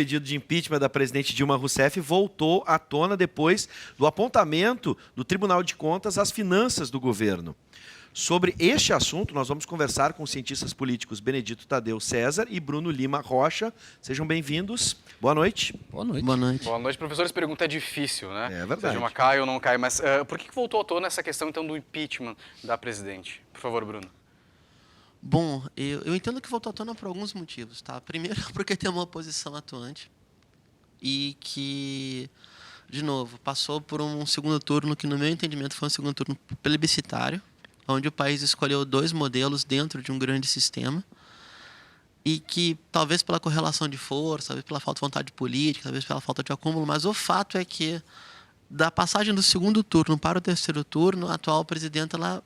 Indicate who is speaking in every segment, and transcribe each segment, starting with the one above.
Speaker 1: pedido de impeachment da presidente Dilma Rousseff voltou à tona depois do apontamento do Tribunal de Contas às finanças do governo. Sobre este assunto, nós vamos conversar com os cientistas políticos Benedito Tadeu César e Bruno Lima Rocha. Sejam bem-vindos. Boa noite.
Speaker 2: Boa noite.
Speaker 3: Boa noite.
Speaker 4: Boa noite, professor. Essa pergunta é difícil, né?
Speaker 1: É verdade.
Speaker 4: Seja uma cai ou não cai, mas por que voltou à tona essa questão, então, do impeachment da presidente? Por favor, Bruno.
Speaker 3: Bom, eu entendo que voltou à tona por alguns motivos, tá? Primeiro, porque tem uma oposição atuante e que, de novo, passou por um segundo turno que, no meu entendimento, foi um segundo turno plebiscitário, onde o país escolheu dois modelos dentro de um grande sistema e que, talvez pela correlação de força, talvez pela falta de vontade política, talvez pela falta de acúmulo, mas o fato é que, da passagem do segundo turno para o terceiro turno, a atual presidenta ela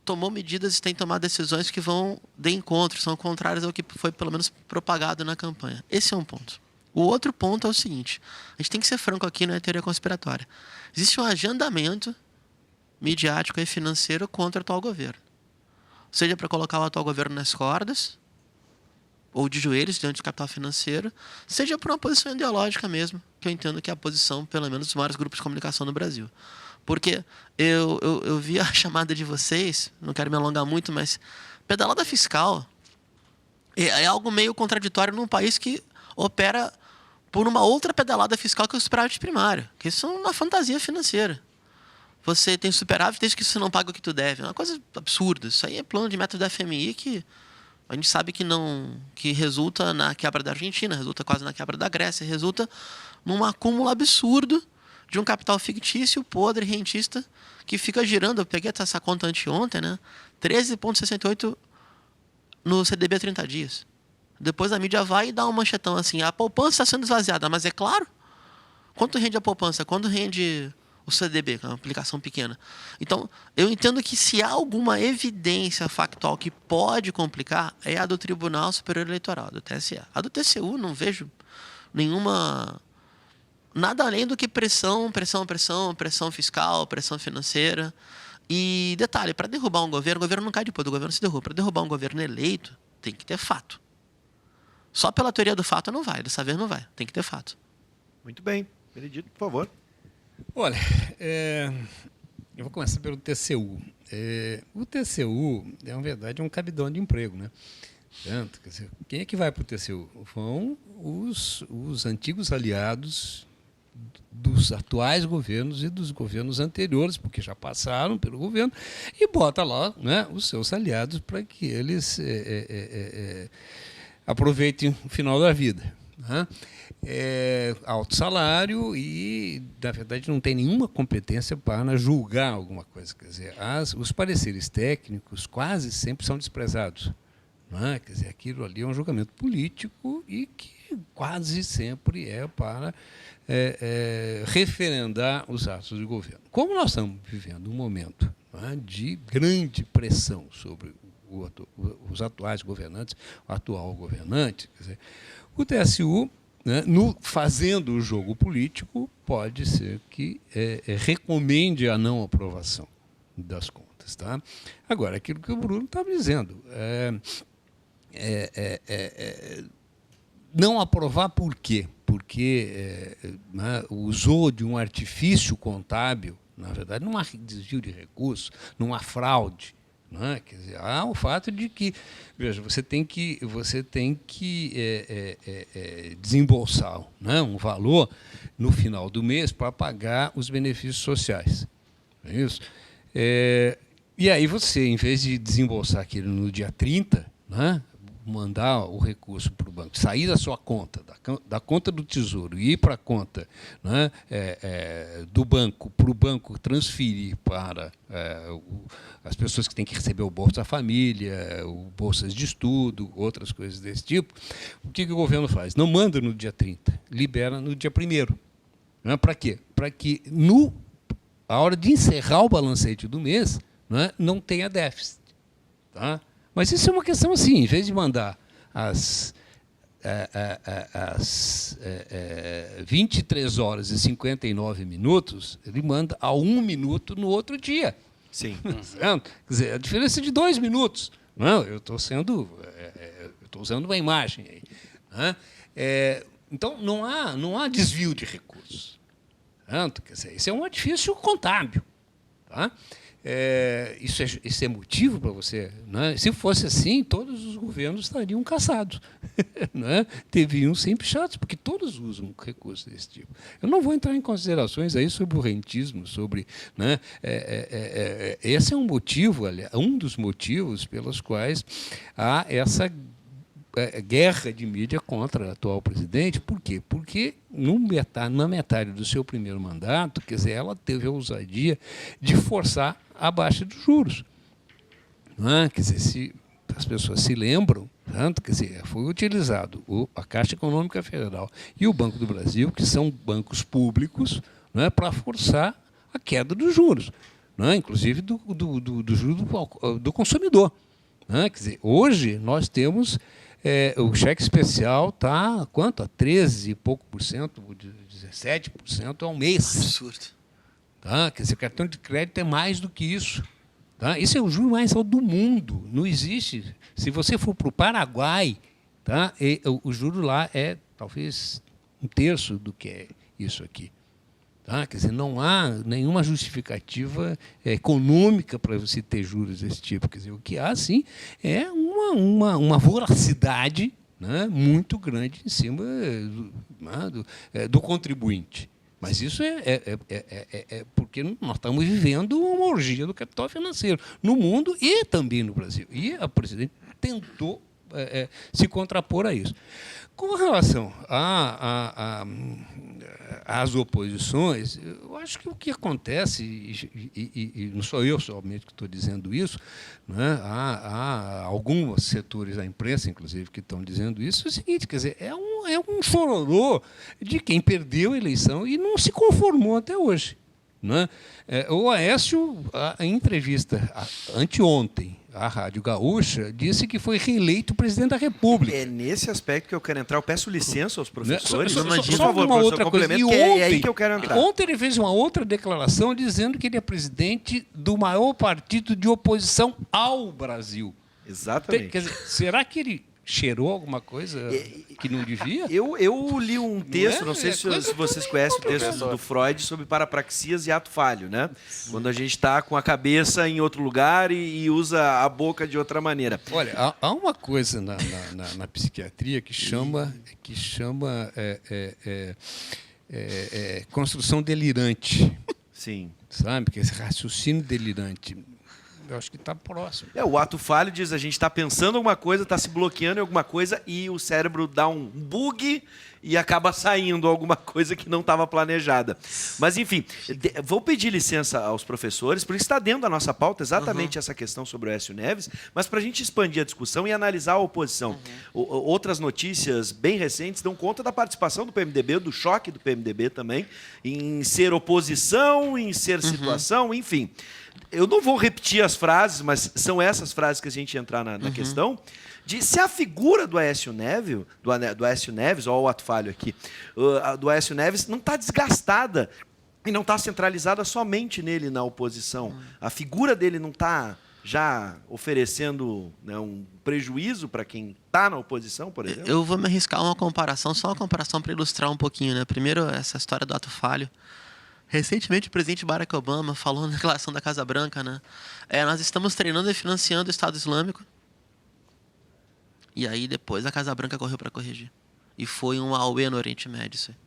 Speaker 3: tomou medidas e tem tomado decisões que vão de encontro, são contrárias ao que foi, pelo menos, propagado na campanha. Esse é um ponto. O outro ponto é o seguinte, a gente tem que ser franco aqui, não é teoria conspiratória. Existe um agendamento midiático e financeiro contra o atual governo. Seja para colocar o atual governo nas cordas, ou de joelhos diante do capital financeiro, seja por uma posição ideológica mesmo, que eu entendo que é a posição, pelo menos, dos maiores grupos de comunicação no Brasil. Porque eu vi a chamada de vocês, não quero me alongar muito, mas pedalada fiscal é algo meio contraditório num país que opera por uma outra pedalada fiscal que é o superávit primário, que isso é uma fantasia financeira. Você tem superávit desde que você não paga o que tu deve. É uma coisa absurda. Isso aí é plano de meta do FMI que a gente sabe que resulta na quebra da Argentina, resulta quase na quebra da Grécia, resulta num acúmulo absurdo de um capital fictício, podre, rentista, que fica girando. Eu peguei essa conta anteontem, né? 13,68 no CDB a 30 dias. Depois a mídia vai e dá um manchetão assim, a poupança está sendo esvaziada, mas é claro, quanto rende a poupança? Quando rende o CDB, que é uma aplicação pequena. Então, eu entendo que se há alguma evidência factual que pode complicar, é a do Tribunal Superior Eleitoral, do TSE. A do TCU, não vejo nenhuma... Nada além do que pressão fiscal, pressão financeira. E, detalhe, para derrubar um governo, o governo não cai depois, o governo se derruba. Para derrubar um governo eleito, tem que ter fato. Só pela teoria do fato não vai, dessa vez não vai, tem que ter fato.
Speaker 1: Muito bem. Benedito, por favor.
Speaker 2: Olha, eu vou começar pelo TCU. O TCU, na verdade, é um cabidão de emprego, né? Tanto, quer dizer, quem é que vai para o TCU? Vão os antigos aliados dos atuais governos e dos governos anteriores, porque já passaram pelo governo, e bota lá, né, os seus aliados para que eles aproveitem o final da vida. Né? Alto salário e, na verdade, não tem nenhuma competência para julgar alguma coisa. Quer dizer, os pareceres técnicos quase sempre são desprezados. Não é? Quer dizer, aquilo ali é um julgamento político e que quase sempre é para referendar os atos do governo. Como nós estamos vivendo um momento, não é, de grande pressão sobre os atuais governantes, o atual governante, quer dizer, o TSU, né, fazendo o jogo político, pode ser que recomende a não aprovação das contas. Tá? Agora, aquilo que o Bruno estava dizendo, não aprovar por quê? Porque né, usou de um artifício contábil, na verdade, não há desvio de recursos, não há fraude. Né? Quer dizer, há o fato de que, veja, você tem que desembolsar, né, um valor no final do mês para pagar os benefícios sociais. Não é isso? E aí você, em vez de desembolsar aquilo no dia 30, né, mandar o recurso para o banco, sair da sua conta, da conta do Tesouro e ir para a conta, né, do banco, para o banco transferir para as pessoas que têm que receber o Bolsa Família, o bolsas de estudo, outras coisas desse tipo, o que o governo faz? Não manda no dia 30, libera no dia 1º. Né? Para quê? Para que, a hora de encerrar o balancete do mês, né, não tenha déficit. Tá? Mas isso é uma questão assim, em vez de mandar às 23 horas e 59 minutos, ele manda a 1 minuto no outro dia.
Speaker 1: Sim.
Speaker 2: Quer dizer, a diferença é de 2 minutos. Não, eu estou usando uma imagem aí. Né? Então, não há desvio de recursos. Tanto, quer dizer, isso é um artifício contábil. Tá? Isso é motivo para você. Né? Se fosse assim, todos os governos estariam caçados. Né? Teriam sempre chatos, porque todos usam recursos desse tipo. Eu não vou entrar em considerações aí sobre o rentismo, sobre. Né? Esse é um motivo, um dos motivos pelos quais há essa guerra de mídia contra o atual presidente. Por quê? Porque na metade do seu primeiro mandato, quer dizer, ela teve a ousadia de forçar a baixa dos juros. Quer dizer, se as pessoas se lembram, tanto, quer dizer, foi utilizado a Caixa Econômica Federal e o Banco do Brasil, que são bancos públicos, para forçar a queda dos juros, inclusive do juro do consumidor. Quer dizer, hoje nós temos o cheque especial está quanto? A 13 e pouco por cento, 17% ao mês.
Speaker 3: Absurdo.
Speaker 2: Tá? Quer dizer, o cartão de crédito é mais do que isso. Tá? Esse é o juro mais alto do mundo. Não existe. Se você for para o Paraguai, tá? O juro lá é talvez 1/3 do que é isso aqui. Tá? Quer dizer, não há nenhuma justificativa econômica para você ter juros desse tipo. Quer dizer, o que há, sim, é uma voracidade, né, muito grande em cima do contribuinte. Mas isso é porque nós estamos vivendo uma orgia do capital financeiro no mundo e também no Brasil. E a presidente tentou se contrapor a isso. Com relação às oposições, eu acho que o que acontece, e não sou eu somente que estou dizendo isso, né, há alguns setores da imprensa, inclusive, que estão dizendo isso, é o seguinte, quer dizer, é um chororô de quem perdeu a eleição e não se conformou até hoje. Né? O Aécio, em entrevista anteontem à Rádio Gaúcha, disse que foi reeleito presidente da República.
Speaker 1: É nesse aspecto que eu quero entrar. Eu peço licença aos professores.
Speaker 2: Só
Speaker 1: Por favor,
Speaker 2: uma outra coisa. E ontem,
Speaker 1: é aí que eu quero entrar.
Speaker 2: Ontem ele fez uma outra declaração dizendo que ele é presidente do maior partido de oposição ao Brasil.
Speaker 1: Exatamente.
Speaker 2: Quer dizer, será que ele cheirou alguma coisa que não devia?
Speaker 1: Eu li um texto, não sei se vocês conhecem o texto
Speaker 4: professor.
Speaker 1: do Freud sobre parapraxias e ato falho, né? Quando a gente está com a cabeça em outro lugar e usa a boca de outra maneira.
Speaker 2: Olha, há uma coisa na psiquiatria que chama construção delirante.
Speaker 1: Sim.
Speaker 2: Sabe? Que é esse raciocínio delirante. Eu acho que está próximo.
Speaker 1: O ato falho diz a gente está pensando alguma coisa, está se bloqueando em alguma coisa e o cérebro dá um bug e acaba saindo alguma coisa que não estava planejada. Mas, enfim, vou pedir licença aos professores, porque está dentro da nossa pauta exatamente essa questão sobre o Aécio Neves, mas para a gente expandir a discussão e analisar a oposição. Outras notícias bem recentes dão conta da participação do PMDB, do choque do PMDB também, em ser oposição, em ser situação, enfim. Eu não vou repetir as frases, mas são essas frases que a gente entrar na questão, de se a figura do Aécio Neves, olha o ato falho aqui, do Aécio Neves não está desgastada e não está centralizada somente nele na oposição. A figura dele não está já oferecendo, né, um prejuízo para quem está na oposição, por exemplo?
Speaker 3: Eu vou me arriscar uma comparação, só uma comparação para ilustrar um pouquinho. Né? Primeiro, essa história do ato falho. Recentemente, o presidente Barack Obama falou na declaração da Casa Branca, né? Nós estamos treinando e financiando o Estado Islâmico. E aí, depois, a Casa Branca correu para corrigir. E foi um auê no Oriente Médio. Isso aí.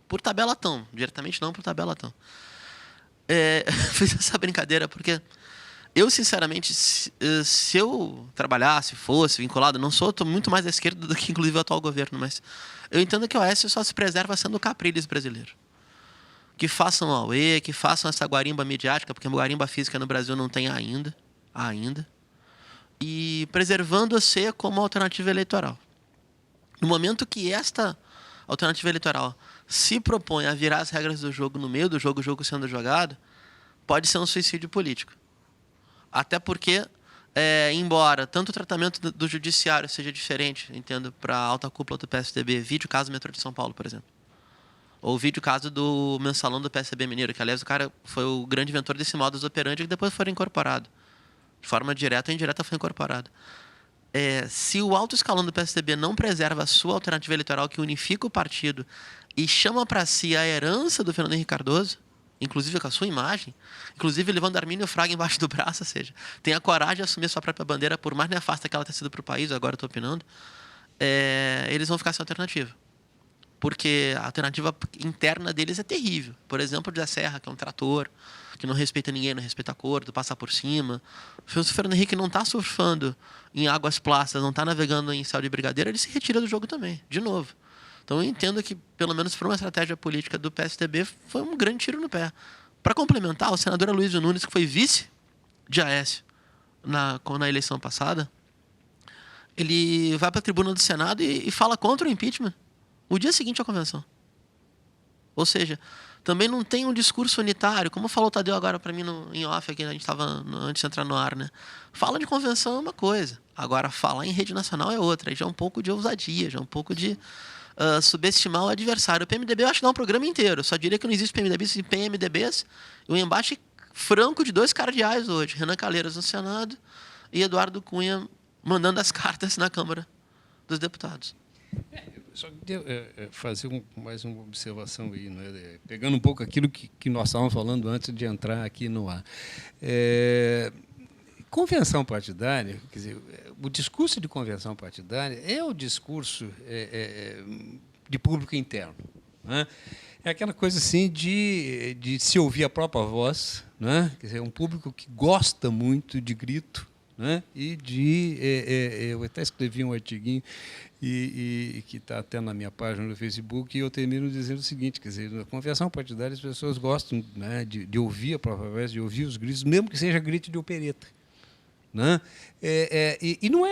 Speaker 3: Por tabelatão. Diretamente não, por tabelatão. Fiz essa brincadeira porque eu, sinceramente, se eu trabalhasse, fosse vinculado, não sou, estou muito mais à esquerda do que, inclusive, o atual governo, mas eu entendo que o Aécio só se preserva sendo o Capriles brasileiro. Que façam o AUE, que façam essa guarimba midiática, porque a guarimba física no Brasil não tem ainda. E preservando-se como alternativa eleitoral. No momento que esta alternativa eleitoral se propõe a virar as regras do jogo no meio do jogo, o jogo sendo jogado, pode ser um suicídio político. Até porque, embora tanto o tratamento do judiciário seja diferente, entendo, para a alta cúpula do PSDB, vídeo caso metrô de São Paulo, por exemplo. Ou vídeo caso do mensalão do PSB Mineiro, que, aliás, o cara foi o grande inventor desse modus operandi que depois foi incorporado. De forma direta ou indireta foi incorporado. se o alto escalão do PSDB não preserva a sua alternativa eleitoral que unifica o partido e chama para si a herança do Fernando Henrique Cardoso, inclusive com a sua imagem, inclusive levando Armínio Fraga embaixo do braço, ou seja, tem a coragem de assumir a sua própria bandeira, por mais nefasta que ela tenha sido para o país, agora estou opinando, eles vão ficar sem alternativa. Porque a alternativa interna deles é terrível. Por exemplo, o José Serra, que é um trator, que não respeita ninguém, não respeita acordo, passa por cima. Se o Fernando Henrique não está surfando em águas plácidas, não está navegando em céu de brigadeiro, ele se retira do jogo também, de novo. Então eu entendo que, pelo menos por uma estratégia política do PSDB, foi um grande tiro no pé. Para complementar, o senador Aloysio Nunes, que foi vice de Aécio na eleição passada, ele vai para a tribuna do Senado e fala contra o impeachment o dia seguinte à convenção. Ou seja, também não tem um discurso unitário, como falou o Tadeu agora para mim em off, aqui a gente estava antes de entrar no ar, né? Fala de convenção é uma coisa, agora falar em rede nacional é outra, aí já é um pouco de ousadia, já é um pouco de subestimar o adversário. O PMDB eu acho que dá um programa inteiro, eu só diria que não existe PMDBs e PMDBs, um embate franco de 2 cardeais hoje, Renan Calheiros no Senado e Eduardo Cunha mandando as cartas na Câmara dos Deputados.
Speaker 2: Só queria fazer mais uma observação aí, né? Pegando um pouco aquilo que nós estávamos falando antes de entrar aqui no ar. Convenção partidária, quer dizer, o discurso de convenção partidária é o discurso de público interno, né? É aquela coisa assim de se ouvir a própria voz, né? Quer dizer, um público que gosta muito de grito, né? E eu até escrevi um artiguinho e que está até na minha página no Facebook, e eu termino dizendo o seguinte, quer dizer, na convenção partidária as pessoas gostam, né, de ouvir a própria voz, de ouvir os gritos, mesmo que seja grito de opereta, né? E não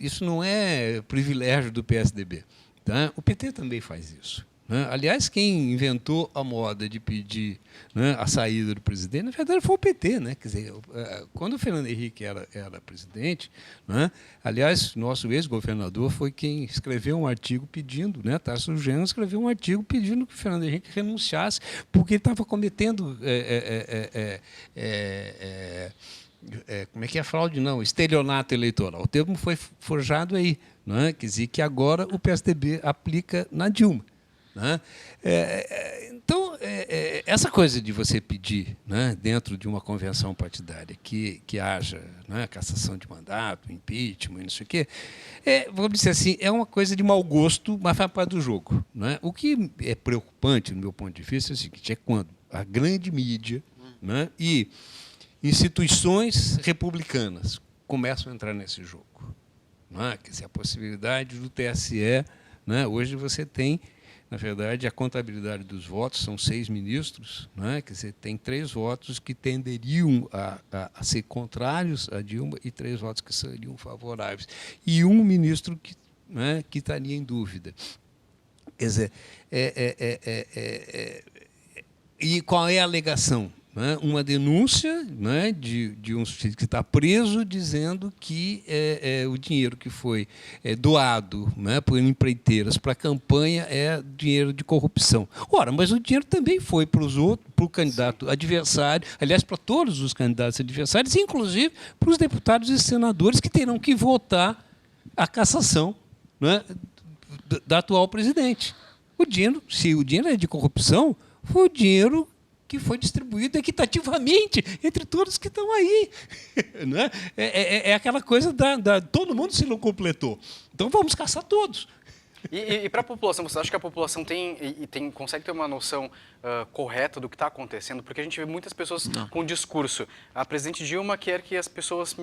Speaker 2: isso não é privilégio do PSDB, tá? O PT também faz isso, né? Aliás, quem inventou a moda de pedir, né, a saída do presidente, na verdade, foi o PT, né? Quer dizer, quando o Fernando Henrique era presidente, né? Aliás, nosso ex-governador foi quem escreveu um artigo pedindo, né? Tarcísio Genro escreveu um artigo pedindo que o Fernando Henrique renunciasse, porque ele estava cometendo como é que é fraude? Não, estelionato eleitoral. O termo foi forjado aí, né? Quer dizer, que agora o PSDB aplica na Dilma, né? Então, essa coisa de você pedir, né, dentro de uma convenção partidária que haja, né, cassação de mandato, impeachment, não sei o quê, vamos dizer assim, é uma coisa de mau gosto, mas faz parte do jogo, né? O que é preocupante, no meu ponto de vista, é o seguinte, é quando a grande mídia, né, e instituições republicanas começam a entrar nesse jogo, não é? Quer dizer, a possibilidade do TSE, né? Hoje você tem, na verdade, a contabilidade dos votos, são 6 ministros, né? Quer dizer, tem 3 votos que tenderiam a ser contrários a Dilma e 3 votos que seriam favoráveis. E um ministro que estaria em dúvida. Quer dizer, e qual é a alegação? Uma denúncia, né, de um sujeito que está preso dizendo que o dinheiro que foi doado, né, por empreiteiras para a campanha é dinheiro de corrupção. Ora, mas o dinheiro também foi para o candidato adversário, aliás, para todos os candidatos adversários, inclusive para os deputados e senadores que terão que votar a cassação, né, da atual presidente. Se o dinheiro é de corrupção, foi o dinheiro que foi distribuído equitativamente entre todos que estão aí. Né? É aquela coisa todo mundo se não completou. Então vamos caçar todos.
Speaker 4: E para a população, você acha que a população consegue ter uma noção correta do que está acontecendo? Porque a gente vê muitas pessoas com discurso. A presidente Dilma quer que as pessoas,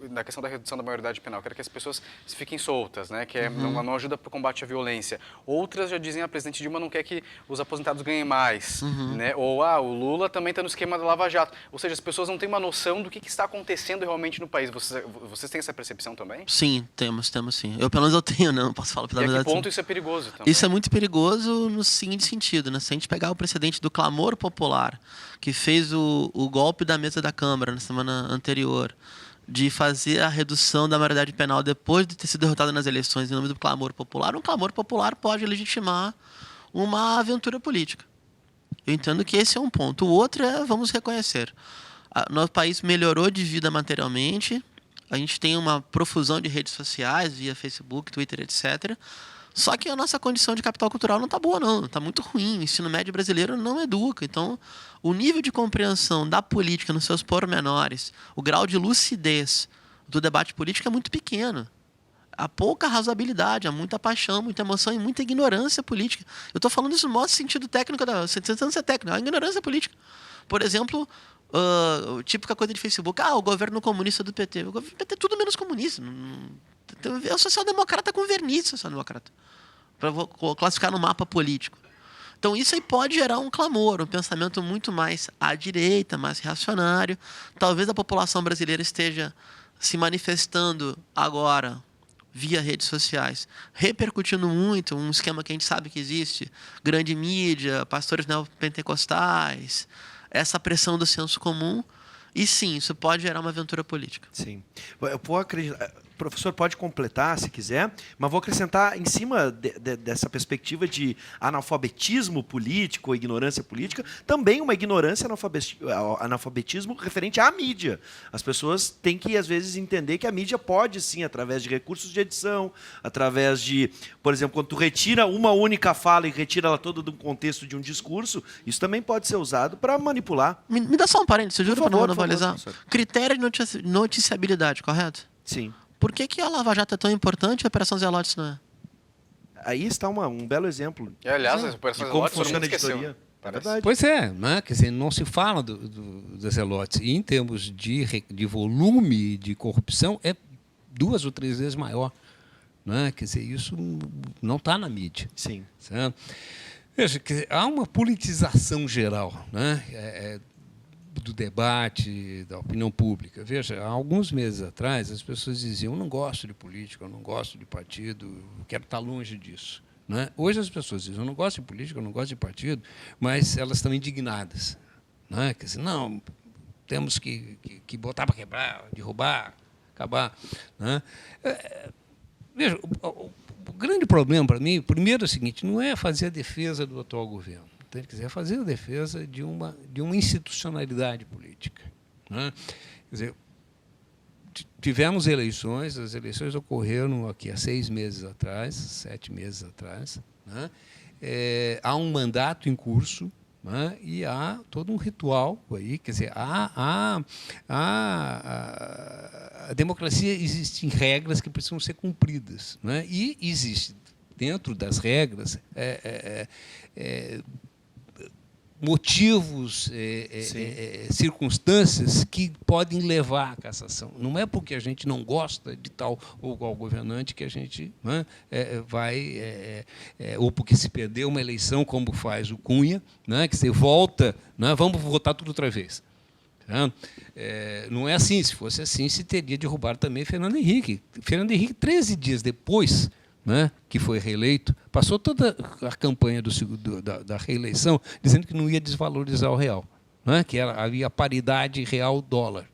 Speaker 4: na questão da redução da maioridade penal, quer que as pessoas fiquem soltas, né? Que não ajuda para o combate à violência. Outras já dizem que a presidente Dilma não quer que os aposentados ganhem mais. Né? Ou o Lula também está no esquema da Lava Jato. Ou seja, as pessoas não têm uma noção do que está acontecendo realmente no país. Vocês têm essa percepção também?
Speaker 3: Sim, temos sim. Pelo menos eu tenho, né? Não posso falar pela verdade.
Speaker 4: E a que ponto isso é perigoso também?
Speaker 3: Isso é muito perigoso no seguinte sentido, né? Se a gente pegar o precedente do clamor popular, que fez o golpe da mesa da Câmara na semana anterior, de fazer a redução da maioridade penal depois de ter sido derrotado nas eleições em nome do clamor popular, um clamor popular pode legitimar uma aventura política. Eu entendo que esse é um ponto. O outro vamos reconhecer, nosso país melhorou de vida materialmente, A gente tem uma profusão de redes sociais, via Facebook, Twitter, etc. Só que a nossa condição de capital cultural não está boa, não. Está muito ruim. O ensino médio brasileiro não educa. Então, o nível de compreensão da política nos seus pormenores, o grau de lucidez do debate político é muito pequeno. Há pouca razoabilidade, há muita paixão, muita emoção e muita ignorância política. Eu estou falando isso no maior sentido técnico, tentando ser técnico, a ignorância política. Por exemplo, típica coisa de Facebook, o governo comunista do PT. O governo do PT é tudo menos comunista. É o social-democrata com verniz social-democrata, para classificar no mapa político. Então, isso aí pode gerar um clamor, um pensamento muito mais à direita, mais reacionário. Talvez a população brasileira esteja se manifestando agora via redes sociais, repercutindo muito um esquema que a gente sabe que existe, grande mídia, pastores neopentecostais, essa pressão do senso comum, e sim, isso pode gerar uma aventura política.
Speaker 1: Sim. Eu vou acreditar. O professor pode completar, se quiser, mas vou acrescentar em cima dessa perspectiva de analfabetismo político ou ignorância política, também uma ignorância, analfabetismo referente à mídia. As pessoas têm que, às vezes, entender que a mídia pode, sim, através de recursos de edição, através de, por exemplo, quando tu retira uma única fala e retira ela toda do contexto de um discurso, isso também pode ser usado para manipular.
Speaker 3: Me dá só um parênteses, juro para não monopolizar.
Speaker 1: Favor,
Speaker 3: critério de noticiabilidade, correto?
Speaker 1: Sim.
Speaker 3: Por que a Lava Jato é tão importante e a Operação Zelotes não é?
Speaker 1: Aí está um belo exemplo.
Speaker 4: Aliás, as operações
Speaker 1: de como
Speaker 4: Zelotes, todo
Speaker 1: funciona
Speaker 4: mundo
Speaker 1: a
Speaker 4: esqueceu.
Speaker 1: editoria. É verdade.
Speaker 2: Pois é, né? Quer dizer, não se fala das Zelotes. E em termos de volume de corrupção, é 2 ou 3 vezes maior. Né? Quer dizer, isso não está na mídia.
Speaker 1: Sim.
Speaker 2: Certo? Veja, quer dizer, há uma politização geral, né? Do debate, da opinião pública. Veja, há alguns meses atrás, as pessoas diziam, eu não gosto de política, eu não gosto de partido, eu quero estar longe disso. Né? Hoje as pessoas dizem, eu não gosto de política, eu não gosto de partido, mas elas estão indignadas. Né? Quer dizer, não, temos que botar para quebrar, derrubar, acabar. Né? Veja, o grande problema para mim, primeiro é o seguinte, não é fazer a defesa do atual governo. Então, ele quiser fazer a defesa de uma institucionalidade política. Né? Quer dizer, tivemos eleições, as eleições ocorreram aqui há 6 meses atrás, 7 meses atrás. Né? Há um mandato em curso, né? E há todo um ritual aí, quer dizer, a democracia existem regras que precisam ser cumpridas. Né? E existe, dentro das regras, motivos, circunstâncias que podem levar à cassação. Não é porque a gente não gosta de tal ou qual governante que a gente, né, vai... ou porque se perdeu uma eleição, como faz o Cunha, né, que você volta, né, vamos votar tudo outra vez. Não é assim. Se fosse assim, se teria derrubado também Fernando Henrique. Fernando Henrique, 13 dias depois, né, que foi reeleito, passou toda a campanha da reeleição dizendo que não ia desvalorizar o real, né, que havia paridade real-dólar.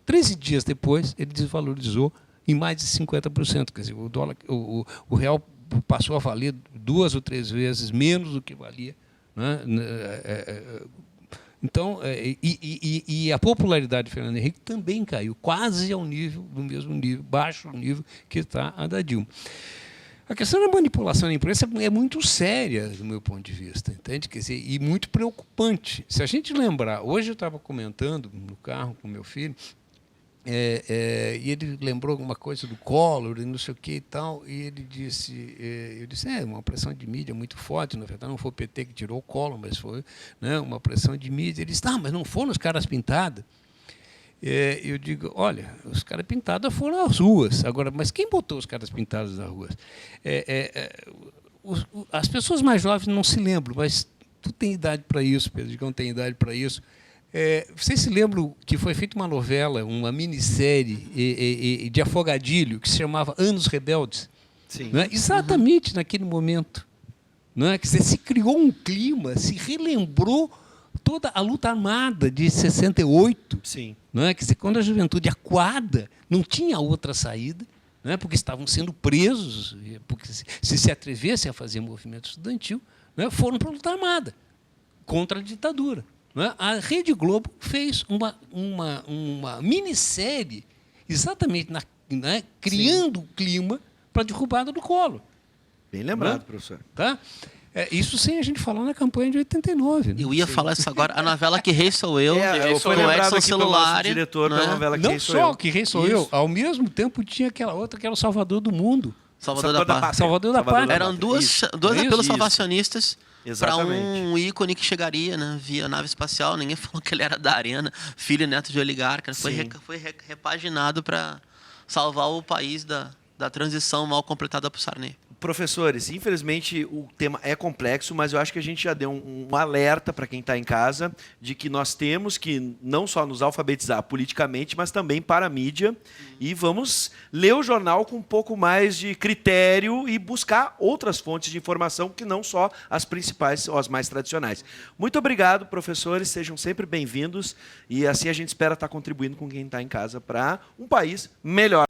Speaker 2: 13 dias depois, ele desvalorizou em mais de 50%. Quer dizer, o real passou a valer 2 ou 3 vezes menos do que valia. Né, então, e a popularidade de Fernando Henrique também caiu, quase ao mesmo nível, baixo nível que está a da Dilma. A questão da manipulação da imprensa é muito séria, do meu ponto de vista, entende? Quer dizer, e muito preocupante. Se a gente lembrar, hoje eu estava comentando no carro com meu filho, e ele lembrou alguma coisa do Collor e não sei o que e tal, e ele disse, eu disse, uma pressão de mídia muito forte, na verdade não foi o PT que tirou o Collor, mas foi, né, uma pressão de mídia. Ele disse, mas não foram os caras pintados. Eu digo, olha, os caras pintados foram às ruas. Agora, mas quem botou os caras pintados nas ruas? As pessoas mais jovens não se lembram, mas tu tem idade para isso, Pedro Digão tem idade para isso. Vocês se lembram que foi feita uma novela, uma minissérie de Afogadilho, que se chamava Anos Rebeldes?
Speaker 1: Sim.
Speaker 2: Não é? Exatamente naquele momento. Não é? Que se criou um clima, se relembrou toda a luta armada de 68.
Speaker 1: Sim.
Speaker 2: Não é? Quer dizer, quando a juventude acuada, não tinha outra saída, não é? Porque estavam sendo presos, porque se atrevessem a fazer movimento estudantil, não é? Foram para a luta armada contra a ditadura. Não é? A Rede Globo fez uma minissérie exatamente criando o clima para a derrubada do Collor.
Speaker 1: Bem lembrado, professor.
Speaker 2: Tá? Isso sem a gente falar na campanha de 89. Né?
Speaker 3: Eu ia falar isso agora. A novela Que Rei Sou Eu, com
Speaker 1: Foi
Speaker 3: o
Speaker 1: lembrado
Speaker 3: Edson
Speaker 1: aqui pelo nosso
Speaker 3: Celulari.
Speaker 1: diretor da novela Que
Speaker 2: Não
Speaker 1: Rei Sou
Speaker 2: só
Speaker 1: Eu.
Speaker 2: Que Rei Sou Eu, ao mesmo tempo tinha aquela outra que era o Salvador do Mundo.
Speaker 3: Salvador da Pátria.
Speaker 2: Salvador da Pátria.
Speaker 3: Eram dois apelos salvacionistas para
Speaker 1: Exatamente.
Speaker 3: um ícone que chegaria, né, via nave espacial. Ninguém falou que ele era da Arena, filho e neto de oligarca. Foi repaginado para salvar o país da transição mal completada por Sarney.
Speaker 1: Professores, infelizmente o tema é complexo, mas eu acho que a gente já deu um alerta para quem está em casa de que nós temos que não só nos alfabetizar politicamente, mas também para a mídia. E vamos ler o jornal com um pouco mais de critério e buscar outras fontes de informação que não só as principais ou as mais tradicionais. Muito obrigado, professores, sejam sempre bem-vindos. E assim a gente espera estar contribuindo com quem está em casa para um país melhor.